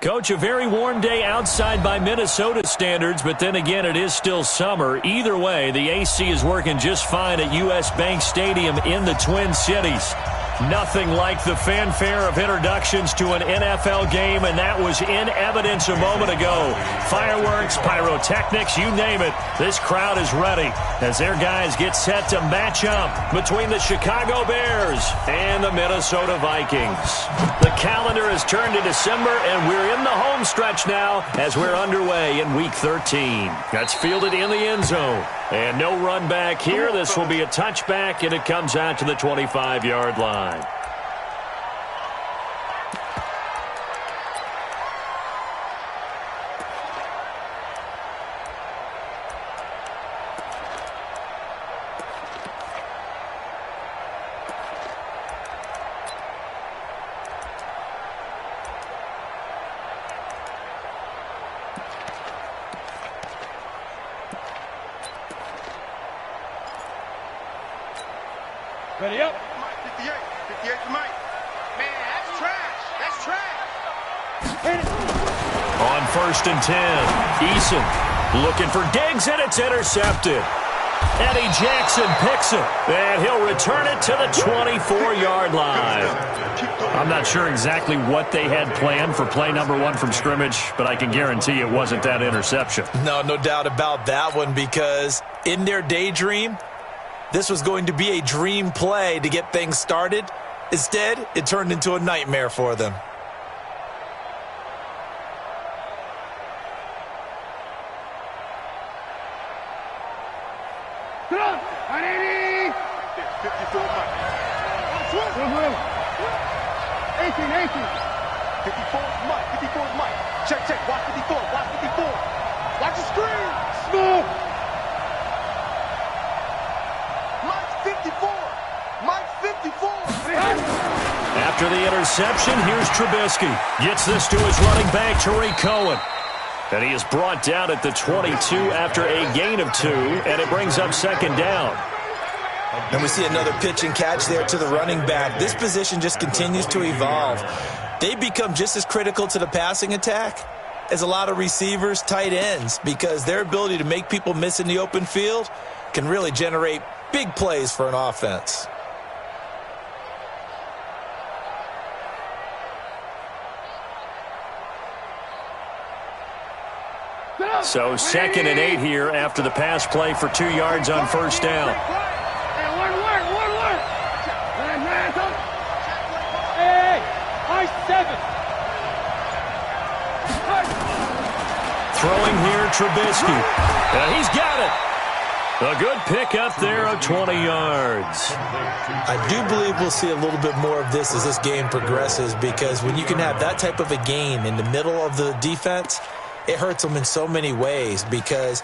Coach, a very warm day outside by Minnesota standards, but then again, it is still summer. Either way, the AC is working just fine at U.S. Bank Stadium in the Twin Cities. Nothing like the fanfare of introductions to an NFL game, and that was in evidence a moment ago. Fireworks, pyrotechnics, you name it. This crowd is ready as their guys get set to match up between the Chicago Bears and the Minnesota Vikings. The calendar has turned to December, and we're in the home stretch now as we're underway in Week 13. That's fielded in the end zone. And no run back here. This will be a touchback, and it comes out to the 25-yard line. Ready up. 58 to Mike. Man, that's trash. That's trash. Hit it. On 1st and 10, Eason looking for Diggs, and it's intercepted. Eddie Jackson picks it, and he'll return it to the 24-yard line. I'm not sure exactly what they had planned for play number 1 from scrimmage, but I can guarantee it wasn't that interception. No doubt about that one, because in their daydream, this was going to be a dream play to get things started. Instead, it turned into a nightmare for them. Sit on. 180. 54 Mike. 18. 54 Mike. 54 Mike. Check. Watch 54. Watch 54. Watch the screen. Smooth. Mike 54. Mike 54. After the interception, here's Trubisky. Gets this to his running back, Tariq Cohen. And he is brought down at the 22 after a gain of 2, and it brings up 2nd down. And we see another pitch and catch there to the running back. This position just continues to evolve. They become just as critical to the passing attack as a lot of receivers, tight ends, because their ability to make people miss in the open field can really generate big plays for an offense. So 2nd and 8 here after the pass play for 2 yards on 1st down. One word. Hey, I-7. Throwing here, Trubisky. He's got it. A good pickup there of 20 yards. I do believe we'll see a little bit more of this as this game progresses, because when you can have that type of a gain in the middle of the defense, it hurts them in so many ways, because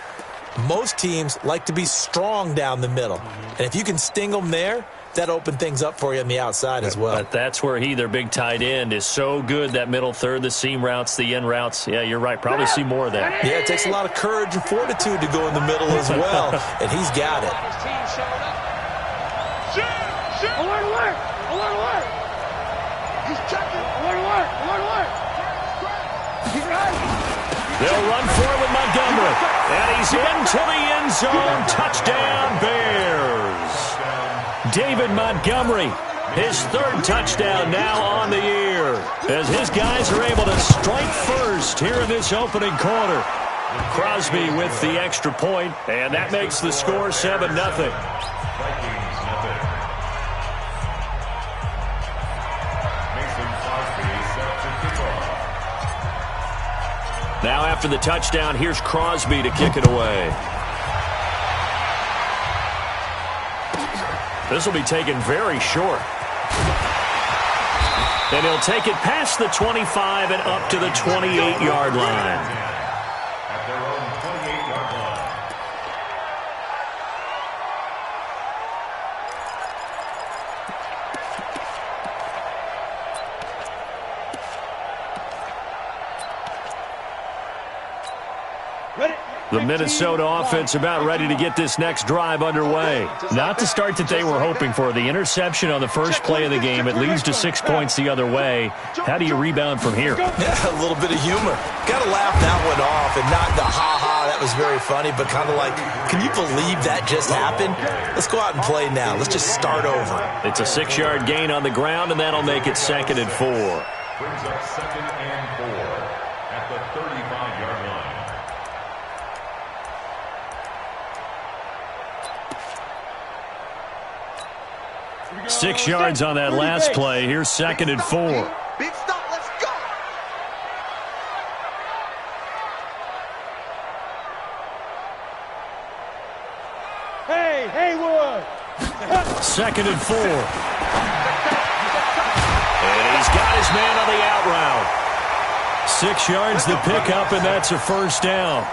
most teams like to be strong down the middle. And if you can sting them there, that opens things up for you on the outside as well. But that's where their big tight end, is so good, that middle third, the seam routes, the in routes. Yeah, you're right. Probably see more of that. Yeah, it takes a lot of courage and fortitude to go in the middle as well, and he's got it. Alert. He's checking. Alert. He's right. They'll run for it with Montgomery. And he's into the end zone. Touchdown, Bears. David Montgomery, his 3rd touchdown now on the year, as his guys are able to strike first here in this opening quarter. Crosby with the extra point, and that makes the score 7-0. Now after the touchdown, here's Crosby to kick it away. This will be taken very short. And he'll take it past the 25 and up to the 28-yard line. At their own 28-yard line. Ready. The Minnesota offense about ready to get this next drive underway. Not the start that they were hoping for. The interception on the first play of the game. It leads to 6 points the other way. How do you rebound from here? Yeah, a little bit of humor. Got to laugh that one off and not the ha-ha, that was very funny, but kind of like, can you believe that just happened? Let's go out and play now. Let's just start over. It's a 6-yard gain on the ground, and that'll make it 2nd and 4. Brings up 2nd and 4 at the 35-yard line. 6 yards on that last play. Here's 2nd and 4. Big stop, let's go. Hey, Haywood. 2nd and 4. And he's got his man on the out route. 6 yards the pickup, and that's a first down.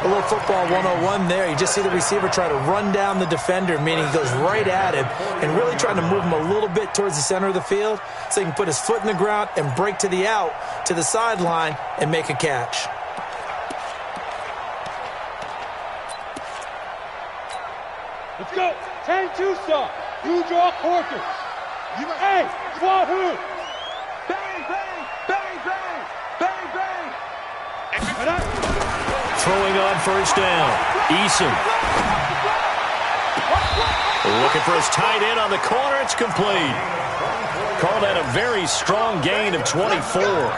A little football 101 there. You just see the receiver try to run down the defender, meaning he goes right at him and really trying to move him a little bit towards the center of the field so he can put his foot in the ground and break to the out, to the sideline, and make a catch. Let's go. 10-2 stop. You draw quarters. Hey, squad who? Bang, bang, bang, bang, bang, bang. Throwing on first down. Eason. Looking for his tight end on the corner. It's complete. Call that a very strong gain of 24.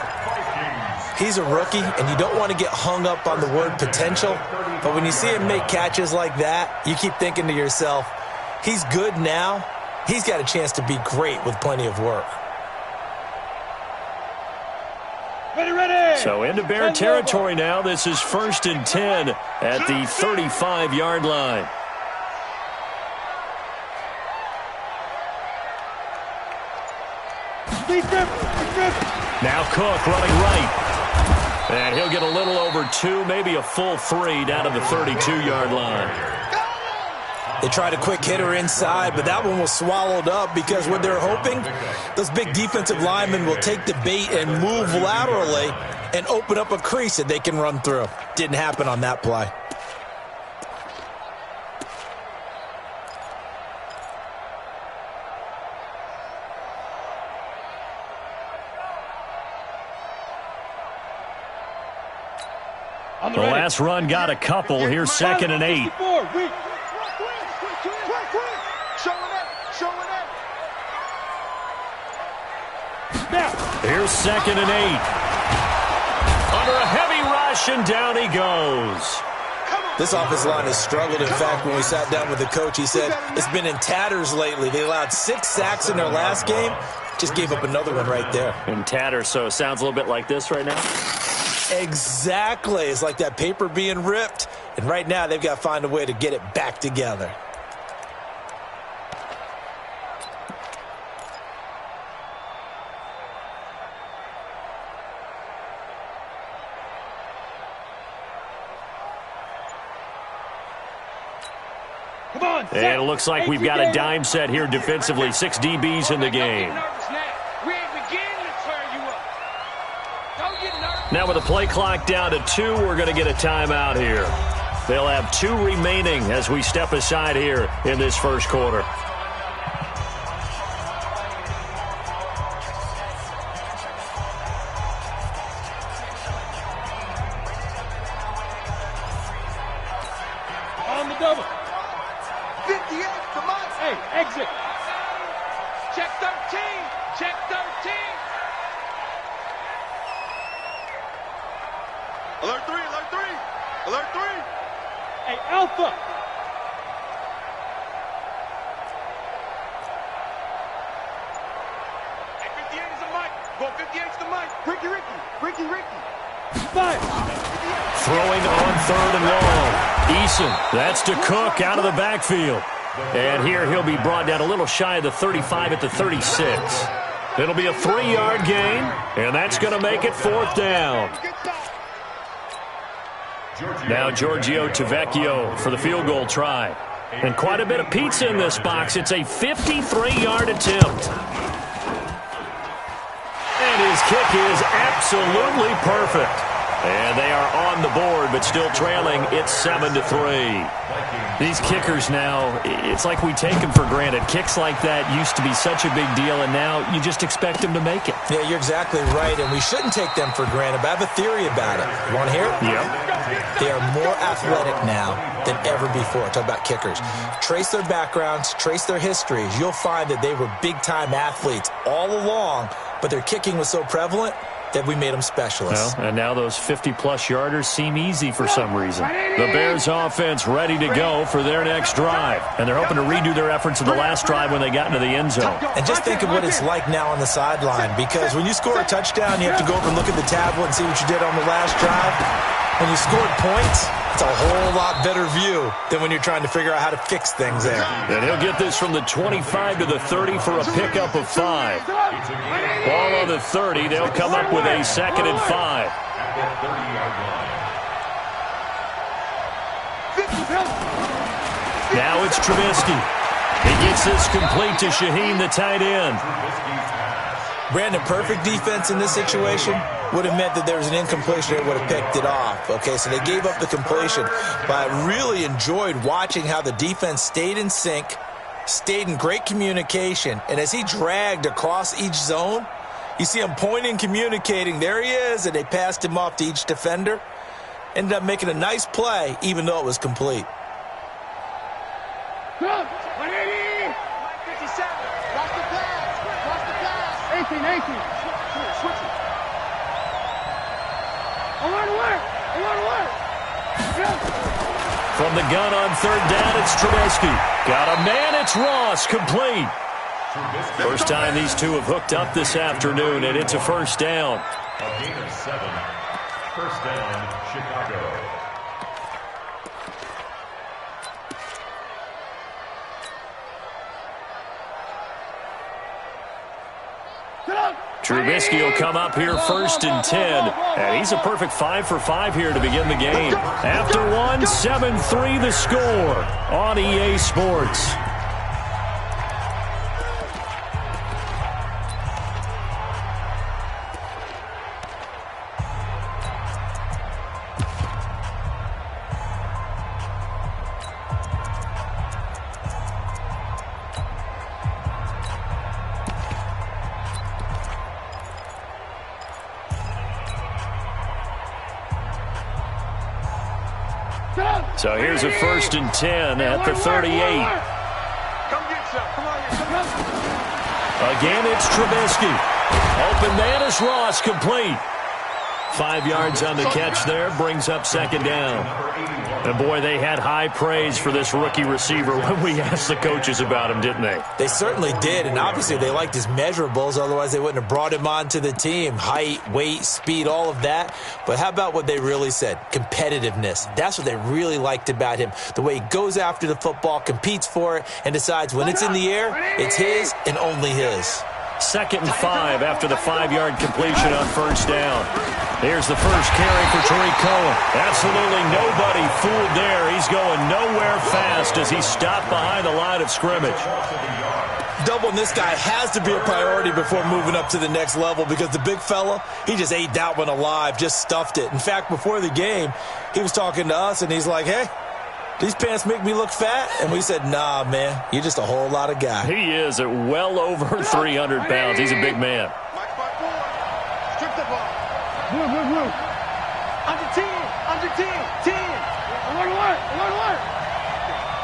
He's a rookie, and you don't want to get hung up on the word potential, but when you see him make catches like that, you keep thinking to yourself, he's good now. He's got a chance to be great with plenty of work. Ready. So into Bear territory now. This is 1st and 10 at the 35-yard line. Now Cook running right. And he'll get a little over 2, maybe a full 3 down to the 32-yard line. They tried a quick hitter inside, but that one was swallowed up because what they're hoping, those big defensive linemen will take the bait and move laterally and open up a crease that they can run through. Didn't happen on that play. The last run got a couple. Here's 2nd and 8. Here's 2nd and 8. Under a heavy rush, and down he goes. This offensive line has struggled. In fact, when we sat down with the coach, he said it's been in tatters lately. They allowed 6 sacks in their last game. Just gave up another one right there. In tatters, so it sounds a little bit like this right now? Exactly. It's like that paper being ripped. And right now, they've got to find a way to get it back together. And it looks like we've got a dime set here defensively. 6 DBs in the game. Now with the play clock down to 2, we're going to get a timeout here. They'll have 2 remaining as we step aside here in this first quarter. On the double. 58, come on. Hey, exit. Check 13. Check 13. Alert 3, alert 3. Alert 3. Hey, Alpha. Hey, 58 is the mic. Go 58 is the mic. Ricky. Fire. Throwing on 3rd and long. Eason, that's to Cook out of the backfield. And here he'll be brought down a little shy of the 35 at the 36. It'll be a 3-yard gain, and that's going to make it 4th down. Now Giorgio Tavecchio for the field goal try. And quite a bit of pizza in this box. It's a 53-yard attempt. And his kick is absolutely perfect. And they are on the board, but still trailing. It's 7-3. These kickers now, it's like we take them for granted. Kicks like that used to be such a big deal, and now you just expect them to make it. Yeah, you're exactly right, and we shouldn't take them for granted, but I have a theory about it. You want to hear it? Yep. They are more athletic now than ever before. Talk about kickers. Trace their backgrounds, trace their histories. You'll find that they were big-time athletes all along, but their kicking was so prevalent that we made them specialists. Well, and now those 50-plus yarders seem easy for some reason. The Bears offense ready to go for their next drive. And they're hoping to redo their efforts of the last drive when they got into the end zone. And just think of what it's like now on the sideline, because when you score a touchdown, you have to go over and look at the tablet and see what you did on the last drive. When you scored points, it's a whole lot better view than when you're trying to figure out how to fix things there. And he'll get this from the 25 to the 30 for a pickup of 5. Ball on the 30. They'll come up with a 2nd and 5. Now it's Trubisky. He gets this complete to Shaheen, the tight end. Brandon, perfect defense in this situation would have meant that there was an incompletion. They would have picked it off. Okay, so they gave up the completion. But I really enjoyed watching how the defense stayed in sync, stayed in great communication. And as he dragged across each zone, you see him pointing, communicating. There he is, and they passed him off to each defender. Ended up making a nice play, even though it was complete. 180! 57. Watch the pass. Watch the pass. 18. Switch it. I want to work. From the gun on 3rd down, it's Trubisky. Got a man, it's Ross, complete. First time these two have hooked up this afternoon, and it's a 1st down. A gain of 7. 1st down, Chicago. Trubisky will come up here 1st and 10, and he's a perfect 5 for 5 here to begin the game. After one, 7-3 the score on EA Sports. So here's a 1st and 10 at the 38. Come get some. Come on. Again, it's Trubisky. Open man is Ross, complete. 5 yards on the catch there, brings up 2nd down. And boy, they had high praise for this rookie receiver when we asked the coaches about him, didn't they? They certainly did, and obviously they liked his measurables, otherwise they wouldn't have brought him onto the team. Height, weight, speed, all of that. But how about what they really said? Competitiveness. That's what they really liked about him. The way he goes after the football, competes for it, and decides when it's in the air, it's his and only his. 2nd and 5 after the 5-yard completion on 1st down. Here's the first carry for Tariq Cohen. Absolutely nobody fooled there. He's going nowhere fast as he stopped behind the line of scrimmage. Doubling this guy has to be a priority before moving up to the next level, because the big fella, he just ate that one alive, just stuffed it. In fact, before the game, he was talking to us, and he's like, hey, these pants make me look fat? And we said, nah, man, you're just a whole lot of guy. He is at well over 300 pounds. He's a big man. Strip the ball. Move. Under 10. 10. I want to work.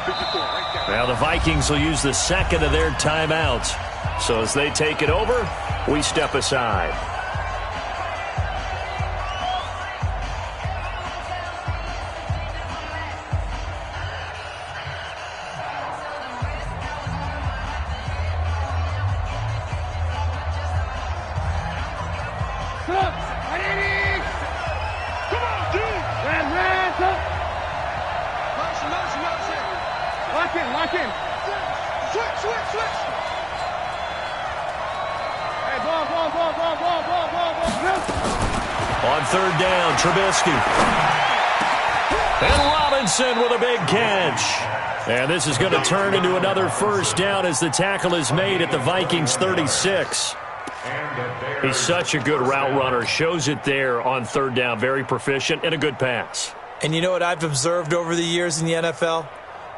54, right there. Now the Vikings will use the 2nd of their timeouts. So as they take it over, we step aside. Lock in. Switch. Hey, ball. On 3rd down, Trubisky. And Robinson with a big catch. And this is going to turn into another 1st down as the tackle is made at the Vikings 36. He's such a good route runner. Shows it there on third down. Very proficient and a good pass. And you know what I've observed over the years in the NFL?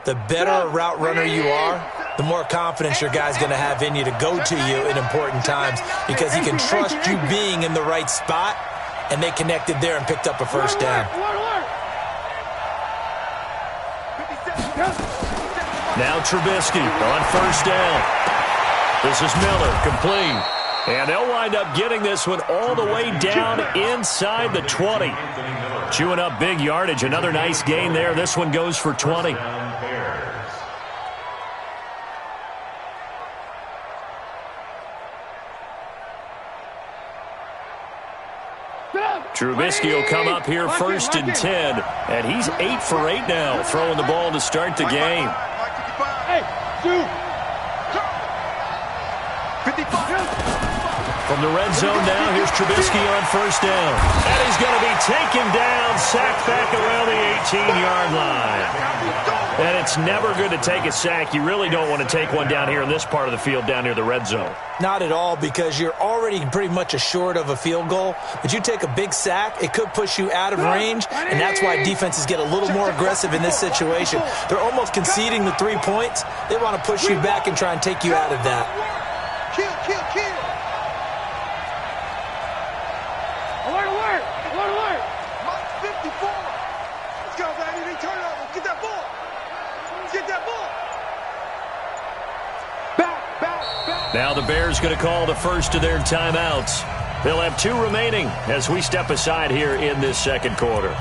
The better a route runner you are, the more confidence your guy's going to have in you to go to you in important times because he can trust you being in the right spot, and they connected there and picked up a first down. Now Trubisky on first down. This is Miller, complete. And they'll wind up getting this one all the way down inside the 20. Chewing up big yardage. Another nice gain there. This one goes for 20. Trubisky will come up here first and 10. And he's 8 for 8 now, throwing the ball to start the game. Hey, dude. From the red zone now, here's Trubisky on first down. And he's going to be taken down, sacked back around the 18-yard line. And it's never good to take a sack. You really don't want to take one down here in this part of the field, down near the red zone. Not at all, because you're already pretty much assured of a field goal. But you take a big sack, it could push you out of range, and that's why defenses get a little more aggressive in this situation. They're almost conceding the 3 points. They want to push you back and try and take you out of that. Kill, kill, kill. Alert, alert! Alert, alert! Mike 54. Let's go, baby. They turn over. Get that ball. Get that ball. Back, back, back. Now the Bears going to call the first of their timeouts. They'll have 2 remaining as we step aside here in this second quarter.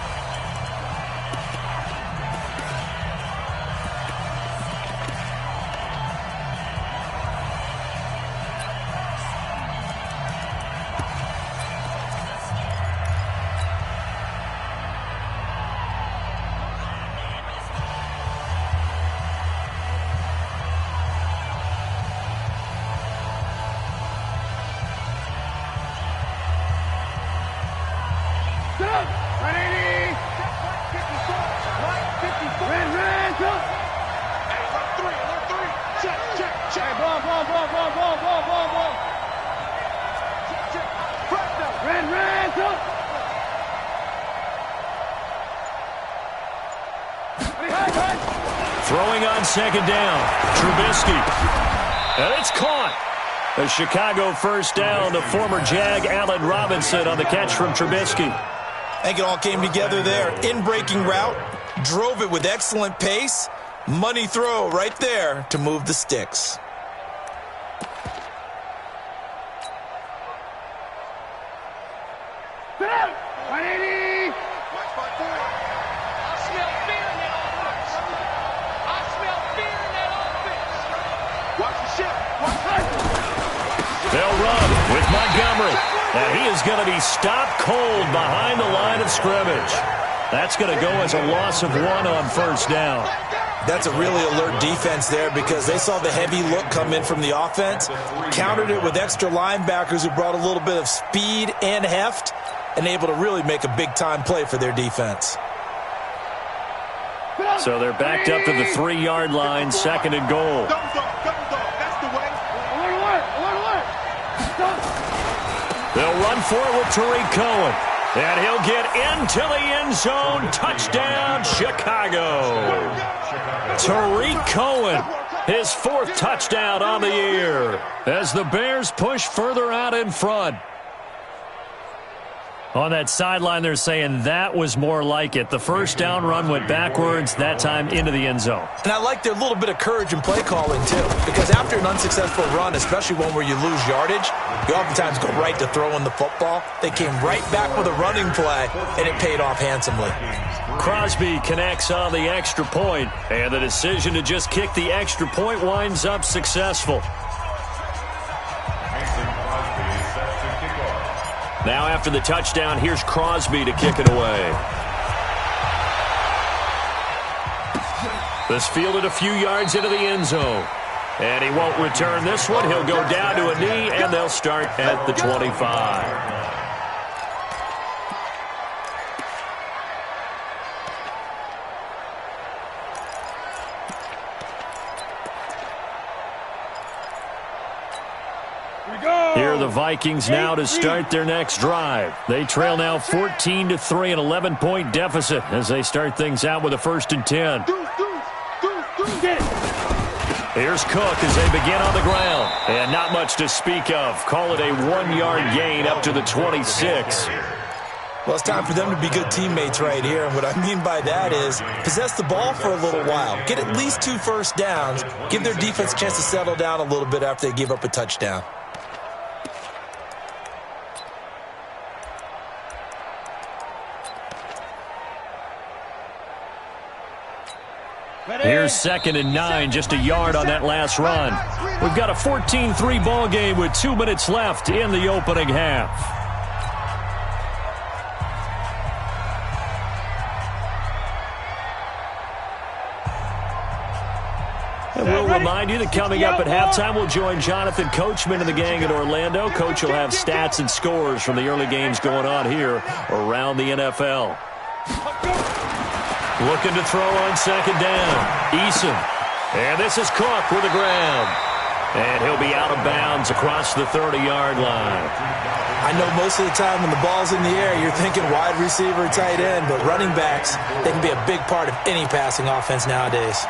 Throwing on second down, Trubisky. And it's caught. A Chicago first down. The former Jag, Allen Robinson, on the catch from Trubisky. I think it all came together there. In-breaking route, drove it with excellent pace. Money throw right there to move the sticks. They'll run with Montgomery. And he is going to be stopped cold behind the line of scrimmage. That's going to go as a loss of 1 on first down. That's a really alert defense there because they saw the heavy look come in from the offense, countered it with extra linebackers who brought a little bit of speed and heft, and able to really make a big-time play for their defense. So they're backed up to the 3-yard line, second and goal. That's the way. They'll run for it with Tariq Cohen. And he'll get into the end zone. Touchdown, Chicago. Tariq Cohen, his 4th touchdown on the year as the Bears push further out in front. On that sideline, they're saying that was more like it. The first down run went backwards, that time into the end zone. And I like their little bit of courage in play calling, too, because after an unsuccessful run, especially one where you lose yardage, you oftentimes go right to throwing the football. They came right back with a running play, and it paid off handsomely. Crosby connects on the extra point, and the decision to just kick the extra point winds up successful. Now after the touchdown, here's Crosby to kick it away. This fielded a few yards into the end zone. And he won't return this one. He'll go down to a knee, and they'll start at the 25. Here are the Vikings now to start their next drive. They trail now 14-3, an 11-point deficit as they start things out with a 1st and 10. Here's Cook as they begin on the ground. And not much to speak of. Call it a 1-yard gain up to the 26. Well, it's time for them to be good teammates right here. And what I mean by that is possess the ball for a little while. Get at least 2 first downs. Give their defense a chance to settle down a little bit after they give up a touchdown. Here's 2nd and 9, just a yard on that last run. We've got a 14-3 ball game with 2 minutes left in the opening half. And we'll remind you that coming up at halftime, we'll join Jonathan Coachman and the gang in Orlando. Coach will have stats and scores from the early games going on here around the NFL. Looking to throw on 2nd down. Eason. And this is Cook with the ground. And he'll be out of bounds across the 30-yard line. I know most of the time when the ball's in the air, you're thinking wide receiver, tight end, but running backs, they can be a big part of any passing offense nowadays.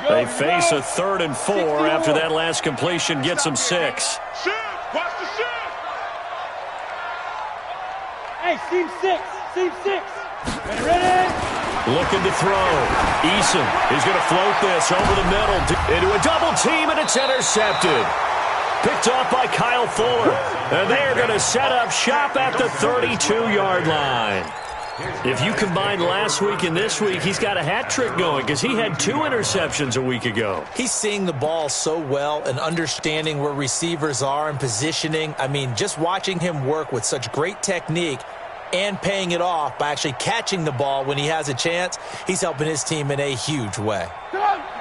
They face a 3rd and 4 after that last completion gets them 6. Shift! Watch the shift! Hey, seam 6! Seam 6! Ready? Looking to throw. Eason is going to float this over the middle into a double team, and it's intercepted. Picked off by Kyle Fuller. And they are going to set up shop at the 32-yard line. If you combine last week and this week, he's got a hat trick going because he had 2 interceptions a week ago. He's seeing the ball so well and understanding where receivers are and positioning. I mean, just watching him work with such great technique and paying it off by actually catching the ball when he has a chance, he's helping his team in a huge way.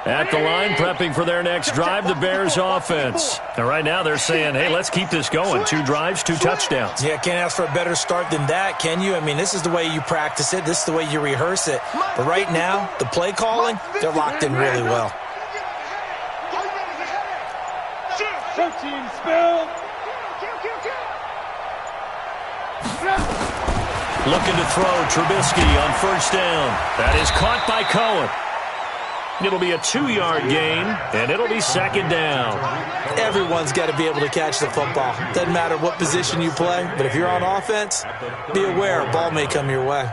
At the line, prepping for their next drive, the Bears offense. And right now they're saying, hey, let's keep this going. 2 drives, 2 touchdowns. Yeah, can't ask for a better start than that, can you? I mean, this is the way you practice it. This is the way you rehearse it. But right now, the play calling, they're locked in really well. 13 spill. Looking to throw. Trubisky on 1st down. That is caught by Cohen. It'll be a 2-yard gain, and it'll be 2nd down. Everyone's got to be able to catch the football. Doesn't matter what position you play, but if you're on offense, be aware a ball may come your way.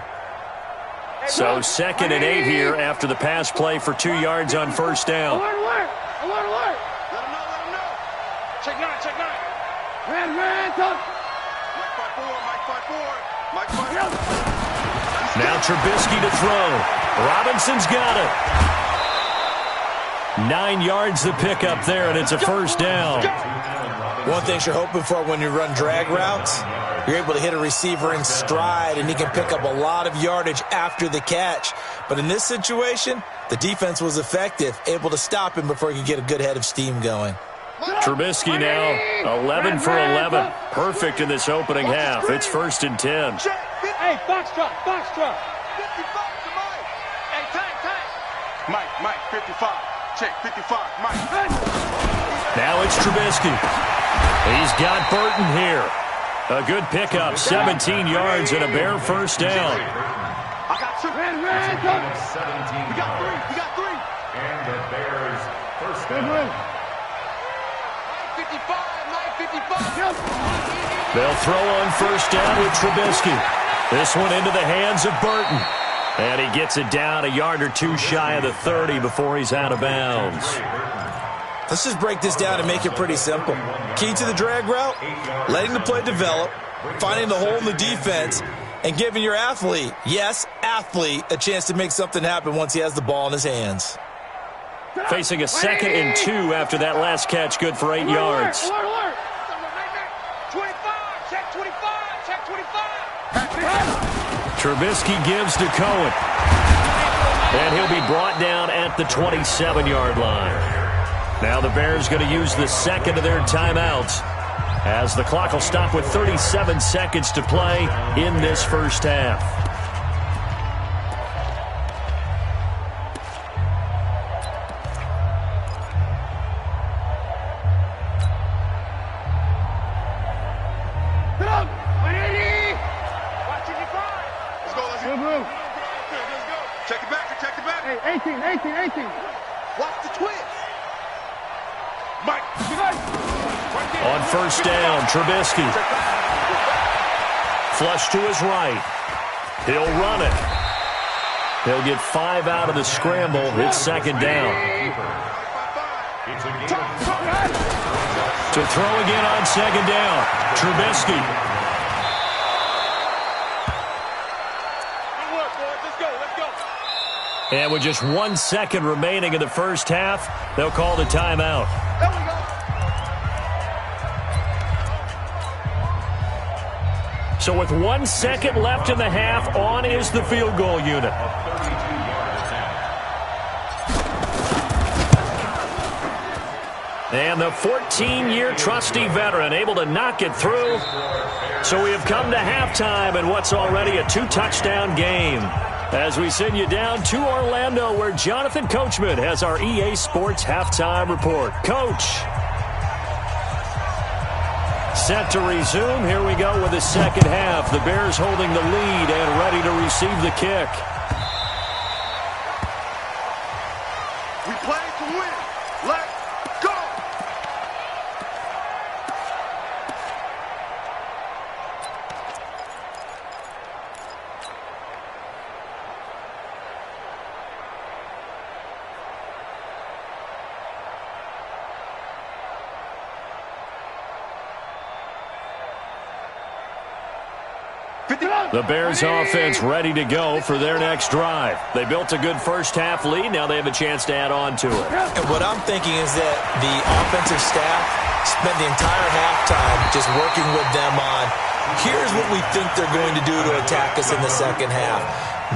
So 2nd and 8 here after the pass play for 2 yards on 1st down. Alert! Alert! Alert! Let him know! Check 9, check 9. Ran, top. Mike 5-4. Now Trubisky to throw. Robinson's got it. 9 yards the pickup there, and it's a 1st down. One thing you're hoping for when you run drag routes, you're able to hit a receiver in stride, and he can pick up a lot of yardage after the catch. But in this situation, the defense was effective, able to stop him before he could get a good head of steam going. Trubisky now 11 for 11. Perfect in this opening half. It's 1st and 10. Hey, box drop. 55 to Mike. Hey, tag. Mike, 55. Check, 55, Mike. Now it's Trubisky. He's got Burton here. A good pickup, 17 yards and a bare 1st down. I got 2. Ran, We got 3. And the Bears 1st down. 55. They'll throw on 1st down with Trubisky. This one into the hands of Burton. And he gets it down a yard or 2 shy of the 30 before he's out of bounds. Let's just break this down and make it pretty simple. Key to the drag route, letting the play develop, finding the hole in the defense, and giving your athlete, yes, athlete, a chance to make something happen once he has the ball in his hands. Facing a 2nd and 2 after that last catch, good for 8 yards. Alert. 25, check 25. Trubisky gives to Cohen. And he'll be brought down at the 27-yard line. Now the Bears going to use the 2nd of their timeouts. as the clock will stop with 37 seconds to play in this first half. Check it back, check it back. Hey, 18. Watch the twist. Mike. On first down, Trubisky. Flush to his right. He'll run it. He'll get 5 out of the scramble. It's second down. To throw again on second down, Trubisky. And with just 1 second remaining in the first half, they'll call the timeout. There we go. So with 1 second left in the half, on is the field goal unit. And the 14-year trusty veteran able to knock it through. So we have come to halftime in what's already a 2-touchdown game. As we send you down to Orlando, where Jonathan Coachman has our EA Sports Halftime Report. Coach. Set to resume. Here we go with the second half. The Bears holding the lead and ready to receive the kick. We play to win. Let's go. The Bears offense ready to go for their next drive. They built a good first-half lead. Now they have a chance to add on to it. And what I'm thinking is that the offensive staff spent the entire halftime just working with them on, here's what we think they're going to do to attack us in the second half.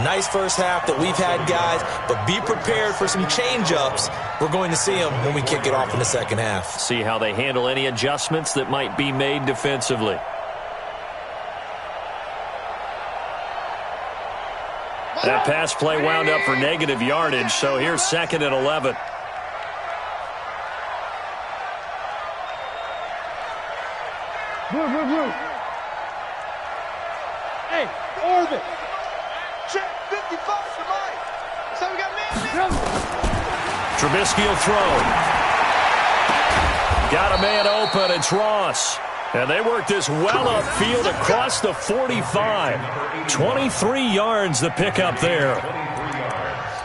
Nice first half that we've had, guys, but be prepared for some change-ups. We're going to see them when we kick it off in the second half. See how they handle any adjustments that might be made defensively. That pass play wound up for negative yardage, so here's 2nd and 11. Move. Hey, orbit. Check 55 to Mike. So we got man. Trubisky will throw. Got a man open. It's Ross. And they work this well upfield across the 45. 23 yards the pickup there.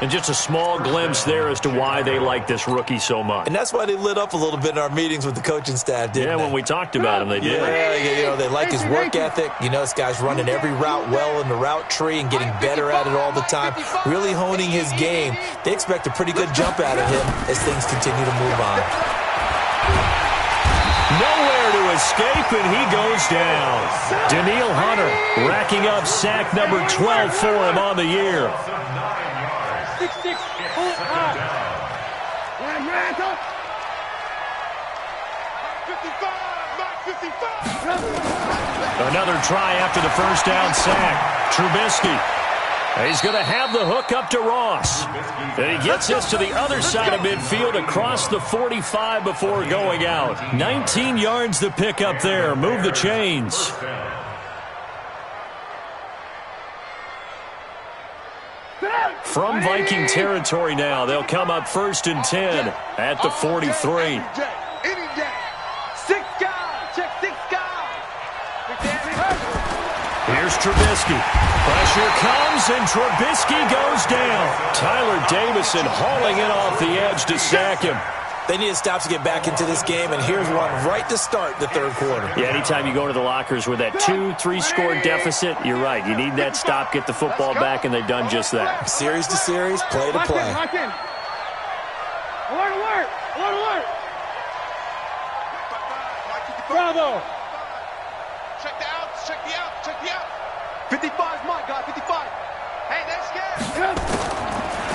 And just a small glimpse there as to why they like this rookie so much. And that's why they lit up a little bit in our meetings with the coaching staff, didn't they? Yeah, when we talked about him, they did. Yeah, they like his work ethic. You know, this guy's running every route well in the route tree and getting better at it all the time, really honing his game. They expect a pretty good jump out of him as things continue to move on. Nowhere to escape, and he goes down. Daniil Hunter racking up sack number 12 for him on the year. 6-6, pull it high. 55. Another try after the first down sack. Trubisky. He's going to have the hook up to Ross. And he gets this to the other side of midfield across the 45 before going out. 19 yards the pick up there. Move the chains. From Viking territory now, they'll come up 1st and 10 at the 43. Any day. 6 guys. Check 6 guys. Here's Trubisky. Pressure comes, and Trubisky goes down. Tyler Davison hauling it off the edge to sack him. They need to stop to get back into this game, and here's one right to start the third quarter. Yeah, anytime you go to the lockers with that 2-3 score deficit, you're right. You need that stop, get the football back, and they've done just that. Series to series, play to play. Lock in. Alert. Bravo. Check the outs. 55's my guy, 55. Hey, they're scared.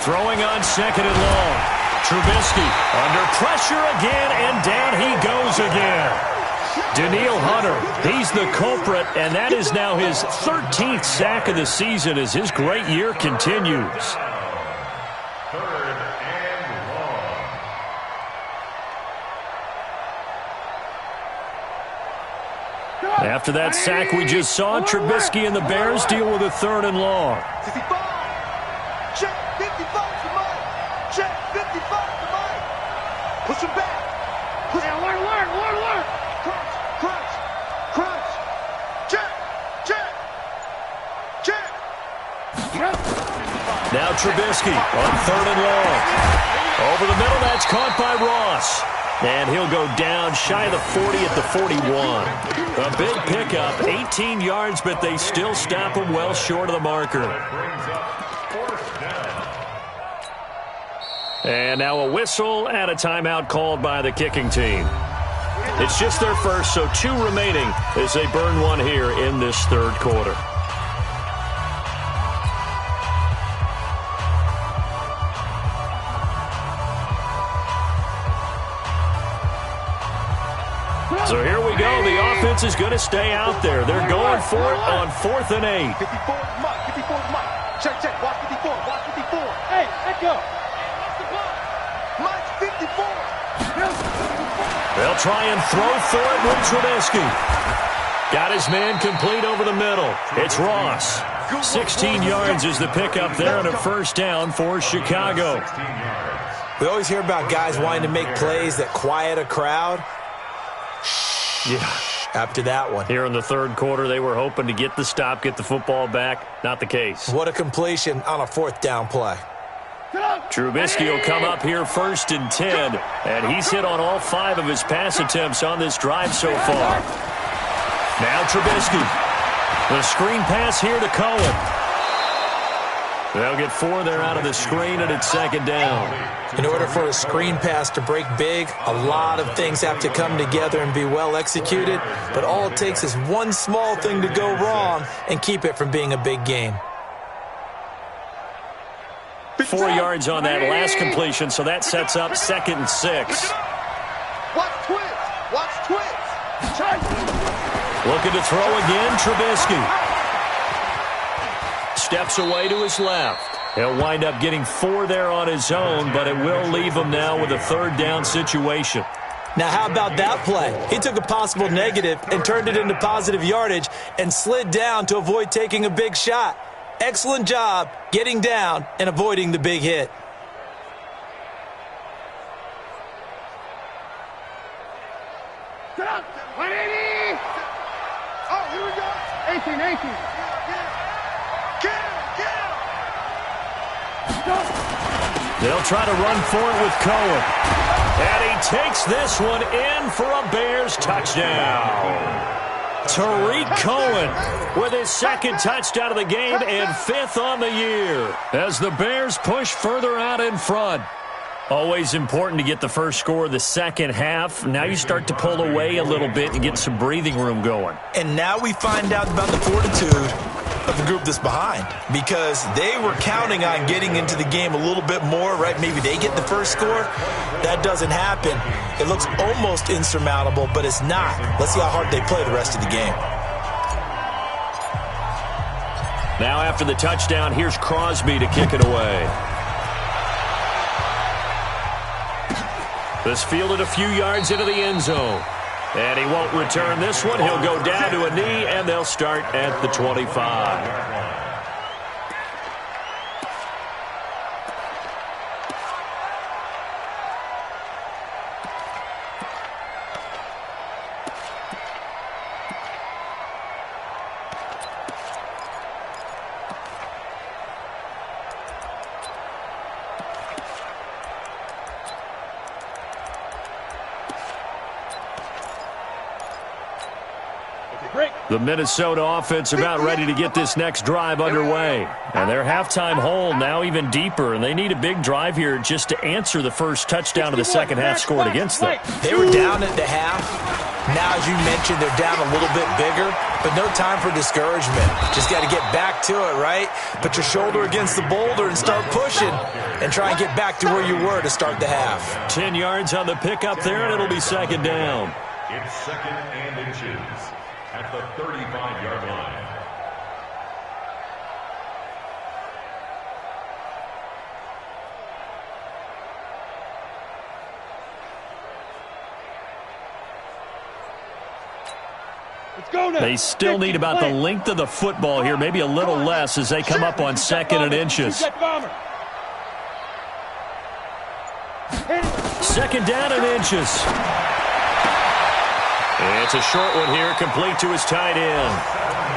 Throwing on 2nd and long. Trubisky under pressure again, and down he goes again. Danielle Hunter, he's the culprit, and that is now his 13th sack of the season as his great year continues. Third and long. After that sack we just saw, Trubisky and the Bears deal with a 3rd and long. 55. Check. 55 to Mike. Check. 55 to Mike. Push him back. Push him. Alert. Crunch. Check. Now Trubisky on 3rd and long. Over the middle, that's caught by Ross. And he'll go down shy of the 40 at the 41. A big pickup, 18 yards, but they still stop him well short of the marker. Brings up 4th down. And now a whistle and a timeout called by the kicking team. It's just their first, so 2 remaining as they burn one here in this 3rd quarter. So here we go. The offense is going to stay out there. They're going for it on 4th and 8. 54 Mike. Check. Watch 54. Hey, let go. Mike's 54. They'll try and throw for it with Trubisky. Got his man complete over the middle. It's Ross. 16 yards is the pickup there on a 1st down for Chicago. 16 yards. We always hear about guys wanting to make plays that quiet a crowd. Yeah. After that one. Here in the 3rd quarter, they were hoping to get the stop, get the football back. Not the case. What a completion on a 4th down play. Trubisky will come up here 1st and 10, and he's hit on all 5 of his pass attempts on this drive so far. Now Trubisky. The screen pass here to Cohen. They'll get 4 there out of the screen, and it's 2nd down. In order for a screen pass to break big, a lot of things have to come together and be well executed, but all it takes is one small thing to go wrong and keep it from being a big gain. 4 yards on that last completion, so that sets up 2nd and 6. Watch twist. Looking to throw again, Trubisky. Steps away to his left. He'll wind up getting 4 there on his own, but it will leave him now with a 3rd down situation. Now, how about that play? He took a possible negative and turned it into positive yardage and slid down to avoid taking a big shot. Excellent job getting down and avoiding the big hit. Get 180. Oh, here we go. 18. Get him. They'll try to run for it with Cohen. And he takes this one in for a Bears touchdown. Tariq Cohen with his 2nd touchdown of the game and 5th on the year as the Bears push further out in front. Always important to get the first score of the second half. Now you start to pull away a little bit and get some breathing room going. And now we find out about the fortitude of the group that's behind, because they were counting on getting into the game a little bit more, right? Maybe they get the first score. That doesn't happen. It looks almost insurmountable, but it's not. Let's see how hard they play the rest of the game. Now after the touchdown, here's Crosby to kick it away. This fielded a few yards into the end zone. And he won't return this one. He'll go down to a knee, and they'll start at the 25. The Minnesota offense about ready to get this next drive underway. And their halftime hole now even deeper, and they need a big drive here just to answer the first touchdown of the second half scored against them. They were down at the half. Now, as you mentioned, they're down a little bit bigger, but no time for discouragement. Just got to get back to it, right? Put your shoulder against the boulder and start pushing and try and get back to where you were to start the half. 10 yards on the pickup there, and it'll be second down. It's 2nd and inches at the 35-yard line. They still need about the length of the football here, maybe a little less as they come up on 2nd and inches. 2nd down and inches. It's a short one here, complete to his tight end.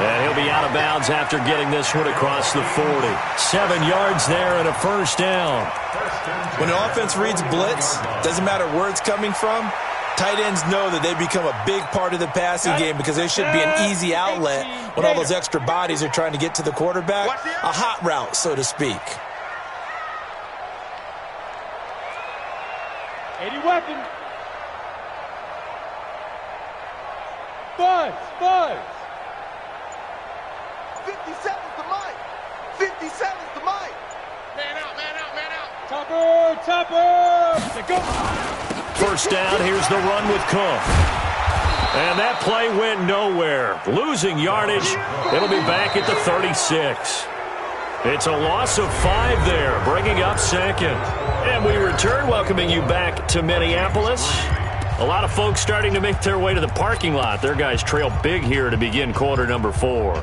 And he'll be out of bounds after getting this one across the 40. 7 yards there and a first down. When the offense reads blitz, doesn't matter where it's coming from, tight ends know that they become a big part of the passing game because they should be an easy outlet when all those extra bodies are trying to get to the quarterback. A hot route, so to speak. 80 weapon. Buzz. 57's the mic. 57's the mic. Man out. Topper. They go. First down, here's the run with Cook. And that play went nowhere. Losing yardage. It'll be back at the 36. It's a loss of 5 there, bringing up 2nd. And we return, welcoming you back to Minneapolis. A lot of folks starting to make their way to the parking lot. Their guys trail big here to begin quarter number 4.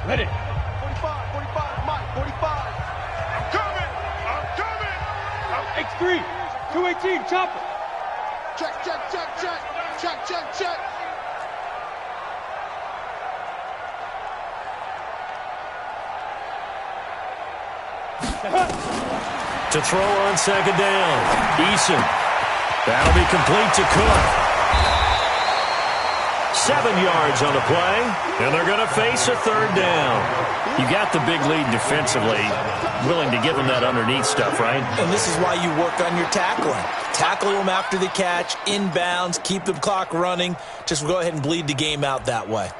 Ready. 45, Mike, 45. I'm coming. X3, 218, chopper. Check. To throw on 2nd down. Eason. That'll be complete to Cook. 7 yards on the play, and they're going to face a 3rd down. You got the big lead defensively, willing to give them that underneath stuff, right? And this is why you work on your tackling. Tackle them after the catch, inbounds, keep the clock running. Just go ahead and bleed the game out that way.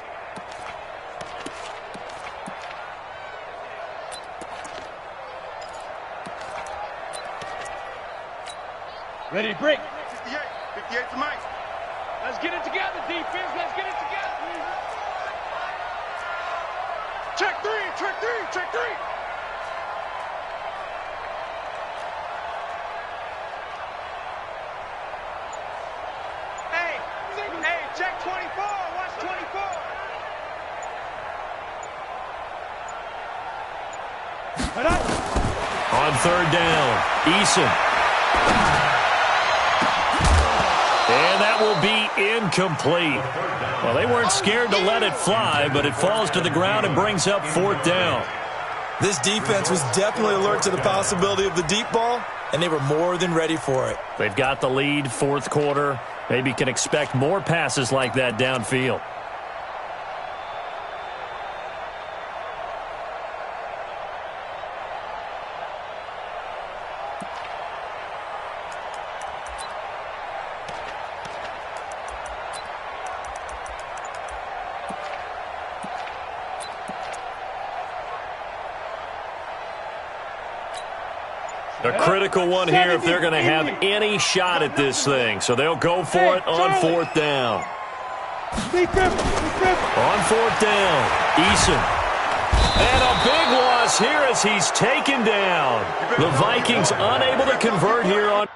Ready to break. 58 to Mike. Let's get it together, defense. Let's get it together. Check three. Hey, check 24. Watch 24. On 3rd down, Eason. And that will be incomplete. Well, they weren't scared to let it fly, but it falls to the ground and brings up 4th down. This defense was definitely alert to the possibility of the deep ball, and they were more than ready for it. They've got the lead, 4th quarter. Maybe can expect more passes like that downfield. A critical one here if they're going to have any shot at this thing. So they'll go for it on 4th down. On 4th down, Eason. And a big loss here as he's taken down. The Vikings unable to convert here on.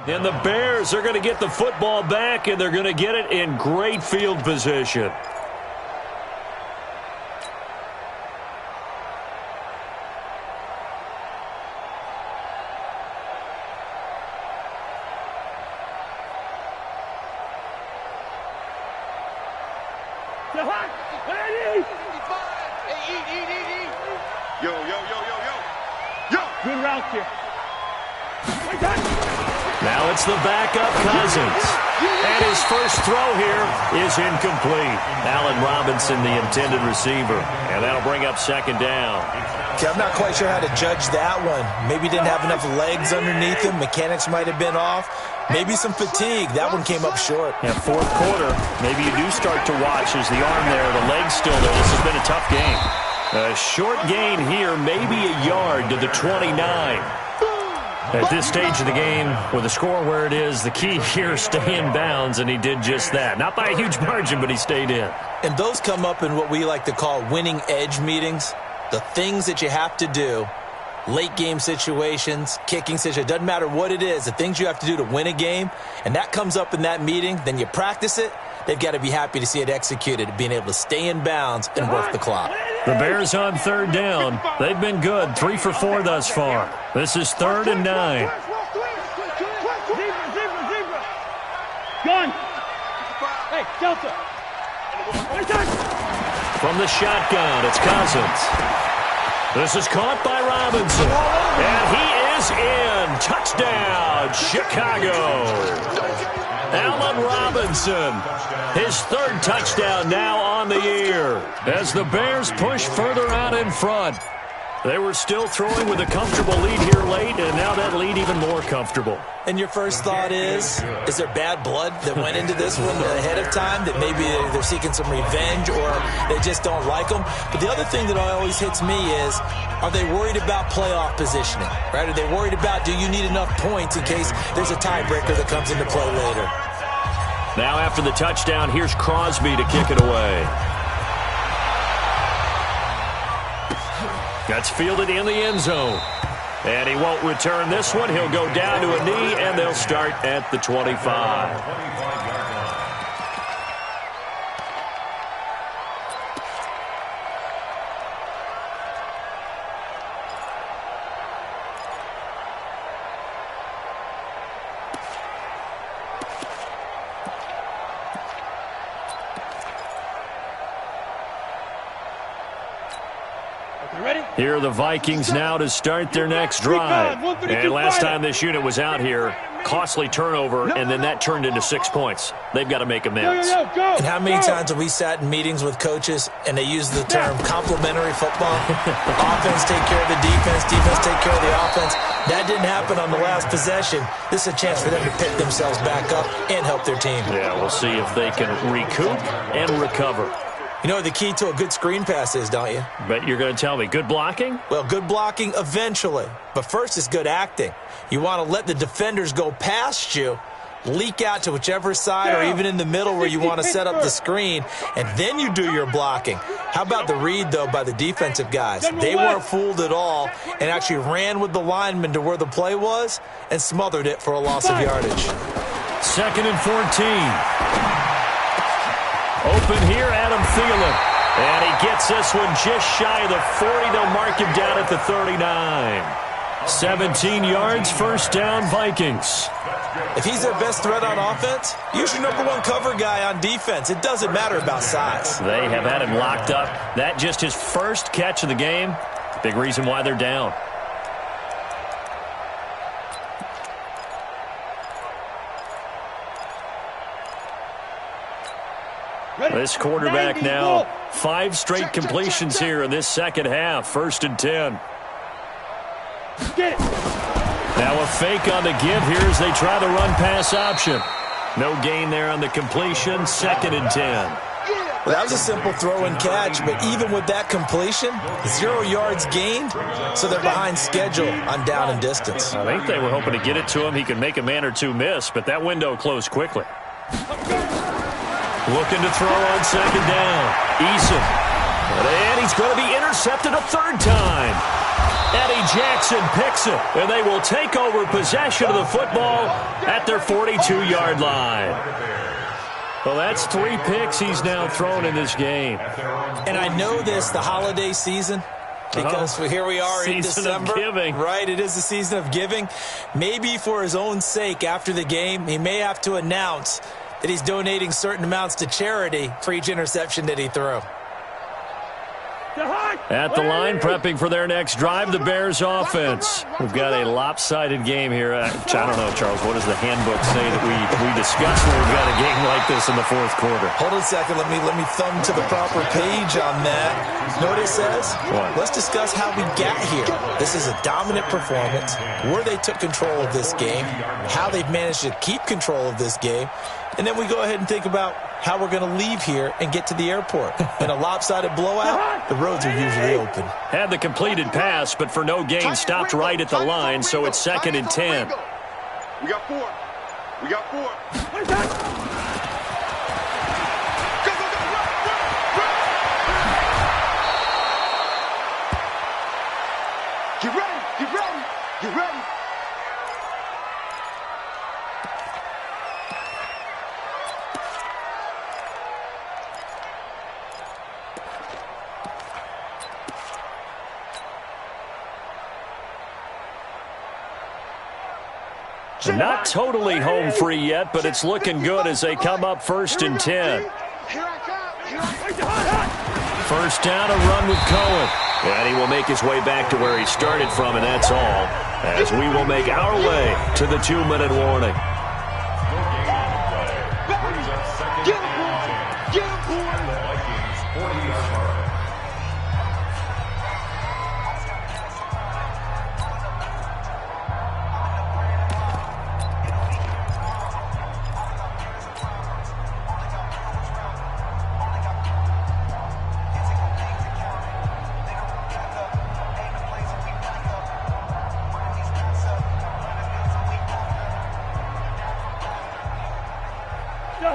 And the Bears are going to get the football back, and they're going to get it in great field position. Good route here. Now it's the backup Cousins. And his first throw here is incomplete. Allen Robinson, the intended receiver. And that'll bring up second down. Okay, I'm not quite sure how to judge that one. Maybe he didn't have enough legs underneath him. Mechanics might have been off. Maybe some fatigue. That one came up short. Yeah, fourth quarter, maybe you do start to watch as the arm there, the leg's still there. This has been a tough game. A short gain here, maybe a yard to the 29. At this stage of the game, with the score where it is, the key here, stay in bounds, and he did just that. Not by a huge margin, but he stayed in. And those come up in what we like to call winning edge meetings. The things that you have to do, late game situations, kicking situations, doesn't matter what it is, the things you have to do to win a game, and that comes up in that meeting, then you practice it, they've got to be happy to see it executed, being able to stay in bounds and work the clock. The Bears on third down. They've been good, 3 for 4 thus far. This is 3rd and 9. Gun. Hey, Delta. From the shotgun, it's Cousins. This is caught by Robinson. And he is in. Touchdown, Chicago. Allen Robinson, his 3rd touchdown now on the year. As the Bears push further out in front. They were still throwing with a comfortable lead here late, and now that lead even more comfortable. And your first thought is there bad blood that went into this one ahead of time, that maybe they're seeking some revenge or they just don't like them? But the other thing that always hits me is, are they worried about playoff positioning? Right? Are they worried about, do you need enough points in case there's a tiebreaker that comes into play later? Now after the touchdown, here's Crosby to kick it away. That's fielded in the end zone. And he won't return this one. He'll go down to a knee, and they'll start at the 25. Here are the Vikings now to start their next drive. And last time this unit was out here, costly turnover, and then that turned into 6 points. They've got to make amends. And how many times have we sat in meetings with coaches and they use the term complementary football? Offense take care of the defense, defense take care of the offense. That didn't happen on the last possession. This is a chance for them to pick themselves back up and help their team. Yeah, we'll see if they can recoup and recover. You know what the key to a good screen pass is, don't you? Bet you're going to tell me. Good blocking? Well, good blocking eventually. But first is good acting. You want to let the defenders go past you, leak out to whichever side or even in the middle where you want to set up the screen, and then you do your blocking. How about the read, though, by the defensive guys? They weren't fooled at all and actually ran with the lineman to where the play was and smothered it for a loss of yardage. 2nd and 14. Open here, Adam Thielen. And he gets this one just shy of the 40. They'll mark him down at the 39. 17 yards, first down, Vikings. If he's their best threat on offense, use your #1 cover guy on defense. It doesn't matter about size. They have had him locked up. That just his first catch of the game. Big reason why they're down. This quarterback now, 5 straight completions here in this second half. 1st and 10. Now a fake on the give here as they try the run-pass option. No gain there on the completion. 2nd and 10. Well, that was a simple throw and catch, but even with that completion, 0 yards gained, so they're behind schedule on down and distance. I think they were hoping to get it to him. He could make a man or two miss, but that window closed quickly. Looking to throw on 2nd down. Eason. And he's going to be intercepted a 3rd time. Eddie Jackson picks it, and they will take over possession of the football at their 42-yard line. Well, that's 3 picks he's now thrown in this game. And I know this, the holiday season, because here we are in December. Season of giving. Right, it is the season of giving. Maybe for his own sake after the game, he may have to announce that he's donating certain amounts to charity for each interception that he threw. At the line, prepping for their next drive, the Bears offense. We've got a lopsided game here. I don't know, Charles, what does the handbook say that we discuss when we've got a game like this in the fourth quarter? Hold on a second. Let me thumb to the proper page on that. Know what it says? What? Let's discuss how we got here. This is a dominant performance, where they took control of this game, how they've managed to keep control of this game, and then we go ahead and think about how we're going to leave here and get to the airport. In a lopsided blowout, the roads are usually open. Had the completed pass, but for no gain, stopped right at the line, so it's 2nd and 10. We got 4. We got 4. Get ready. Get ready. Get ready. Not totally home free yet, but it's looking good as they come up 1st and 10. First down, a run with Cohen. And he will make his way back to where he started from, and that's all, as we will make our way to the 2-minute warning.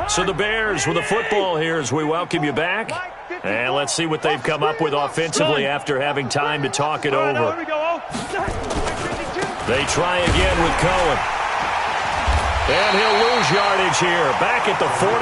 So the Bears with the football here as we welcome you back. And let's see what they've come up with offensively after having time to talk it over. They try again with Cohen. And he'll lose yardage here, back at the 41.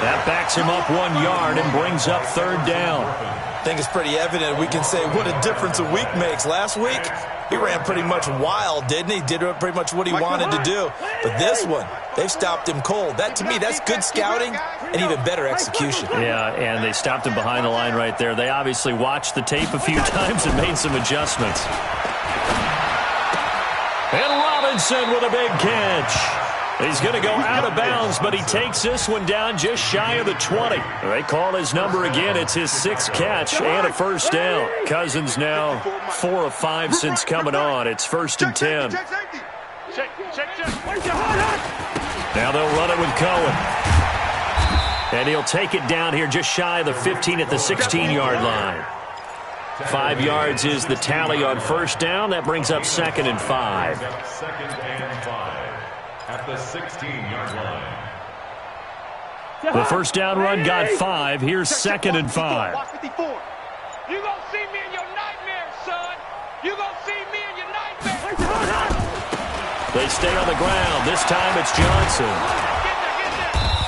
That backs him up 1 yard and brings up 3rd down. I think it's pretty evident. We can say what a difference a week makes. Last week, he ran pretty much wild, didn't he? Did pretty much what he wanted to do. But this one, they've stopped him cold. That, to me, that's good scouting and even better execution. Yeah, and they stopped him behind the line right there. They obviously watched the tape a few times and made some adjustments. And Robinson with a big catch. He's going to go out of bounds, but he takes this one down just shy of the 20. They call his number again. It's his 6th catch and a first down. Cousins now 4 of 5 since coming on. It's 1st and 10. Now they'll run it with Cohen. And he'll take it down here just shy of the 15 at the 16-yard line. 5 yards is the tally on first down. That brings up 2nd and 5. 2nd and 5 at the 16-yard line. The first down run got 5. Here's 2nd and 5. Watch 54. You gonna see me in your nightmares, son. You gonna see me in your nightmares. They stay on the ground. This time it's Johnson.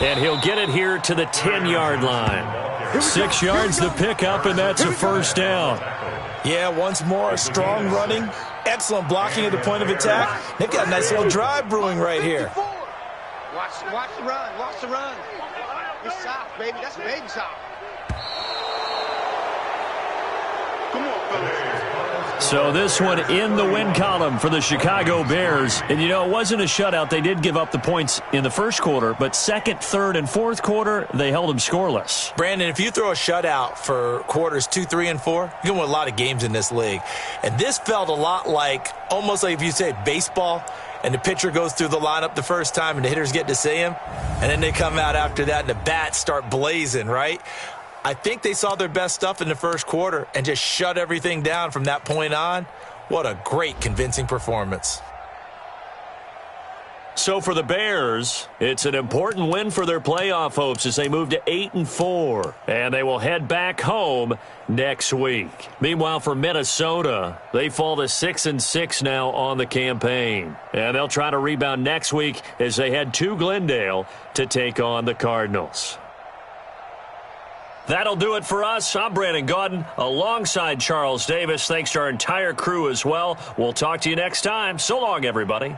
And he'll get it here to the 10-yard line. 6 yards the pickup, and that's a first down. Yeah, once more, strong running, excellent blocking at the point of attack. They've got a nice little drive brewing right here. Watch the run. Watch the run. It's soft, baby. That's baby soft. Come on, fellas. So this one in the win column for the Chicago Bears. And, you know, it wasn't a shutout. They did give up the points in the first quarter, but second, third, and fourth quarter, they held them scoreless. Brandon, if you throw a shutout for quarters 2, 3, and 4, you're going to win a lot of games in this league. And this felt a lot like, almost like if you say baseball, and the pitcher goes through the lineup the first time and the hitters get to see him, and then they come out after that and the bats start blazing, right? I think they saw their best stuff in the first quarter and just shut everything down from that point on. What a great, convincing performance. So for the Bears, it's an important win for their playoff hopes as they move to 8-4. And they will head back home next week. Meanwhile, for Minnesota, they fall to 6-6 now on the campaign. And they'll try to rebound next week as they head to Glendale to take on the Cardinals. That'll do it for us. I'm Brandon Gaudin alongside Charles Davis. Thanks to our entire crew as well. We'll talk to you next time. So long, everybody.